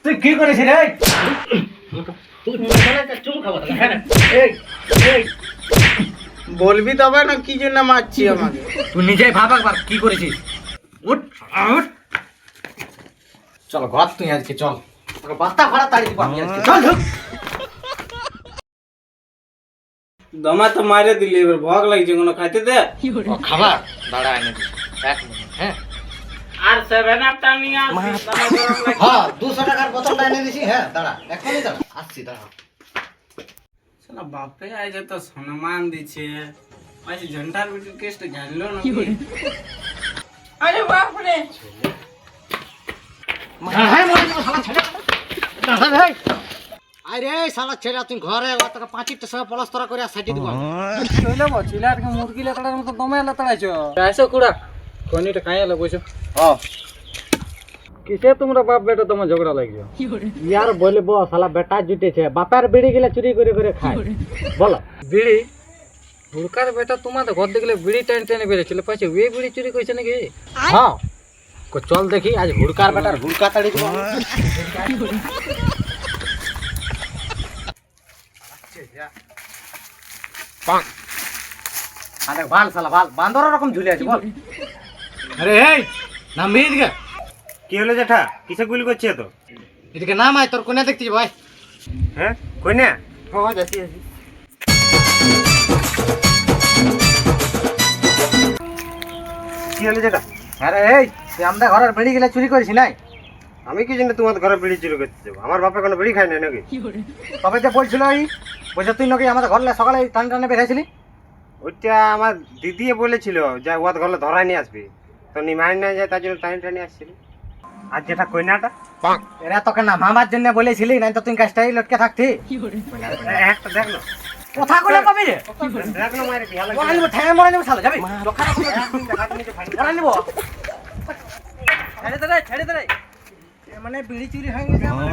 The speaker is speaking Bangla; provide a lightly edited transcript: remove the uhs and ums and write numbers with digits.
তুই কি করেছিস রে? বলবি তবে না কি জন্য মারছি আমাকে? তুই নিজেই ভাব একবার কি করেছিস। উঠ উঠ, চল ঘর তুই আজকে চল, তোকে বাস্তা ভাড়া তাড়ি দিব আমি আজকে। চল ঢুক। দমা তো মারে দিলি, এবার ভোগ লাগছে কোনো খাইতে দে। ও খাবার দাঁড়া এনে দিস, 1 মিনিট। হ্যাঁ আর 7 আপটা নিয়ে আসিস, দমা গরম লাগছে। হ্যাঁ 200 টাকার বোতলটা এনে দিছি। হ্যাঁ দাঁড়া, এখনই দাঁড়া, আসছি দাঁড়া। শালা বাপে আজ তো সম্মান দিছে, আজ ঝন্ডার বিটির কেসটা জানলো না। আরে বাপ রে, হ্যাঁ মরে যাবো শালা ছেলে। দাঁড়া রে, আরে শালা ছেলে তুই ঘরে তোকে 5টা সময় পলস্তরা করে সাইডে দিব। কইলে বছিলা আর মুরগি লেতাড়ার মতো দমে লেতাড়াইছো। আইছো কুড়া কোনিটা খাইলা বসো। হ্যাঁ কিসে তোমরা বাপ বেটা তোমার ঝগড়া লাগছো? यार বলবো শালা বেটা জুটেছে, বাপের বিড়ি গিলা চুরি করে করে খায়। বলো বিড়ি হুড়কার বেটা তোমাদের ঘর দেখলে বিড়ি টেনে টেনে বেড়েছিল, পাচ্ছে ওই বিড়ি চুরি করেছে নাকি? হ্যাঁ চল দেখি আজ হুড়কার বেটার হুড়কা তাড়ি দিব। আরে বাল শালা বাল বান্দর রকম ঝুলে আছে বল। আরে এই নামবি এদিকে। কি হলো জেঠা, কিসে গুলি করছে তো? এদিকে নাম আয়, তোর কোনে দেখতেছি ভাই। হ্যাঁ কই না? হ্যাঁ যাচ্ছি যাচ্ছি। কি হলো জেঠা? আরে এই তুই আমাদের ঘরের বিড়ি গিলা চুরি করিস নাই? আমি কি জন্য তোমার ঘরে বিড়ি চুরি করতে যাবো? আমার বাপে কোনো বিড়ি খায় না নাকি? তবে যে বলছিল এই বলছে তুই নাকি আমাদের ঘরে সকালে টান টানে বেরিয়েছিলি। ওইটা আমার দিদি বলেছিল যে ওর ঘরে ধরাই নিয়ে আসবি, তো নিমাই না যায় তার জন্য টাইম টানি আসছিল। আর যেটা কইনাটা এরা তোকে না মামার জন্য বলেছিলি, নাই তো তুই কাজটাই লটকে থাকতি। একটা দেখ না, কথা কইলে পাবি রে। দেখ না মায়ের কি হাল মরে নিব, ঠ্যাং মরে নিব শালা, যাবি মরে নিব। ছেড়ে দে রে, ছেড়ে দে রে। এ মানে বিড়ি চুরি হয়ে গেছে আমার।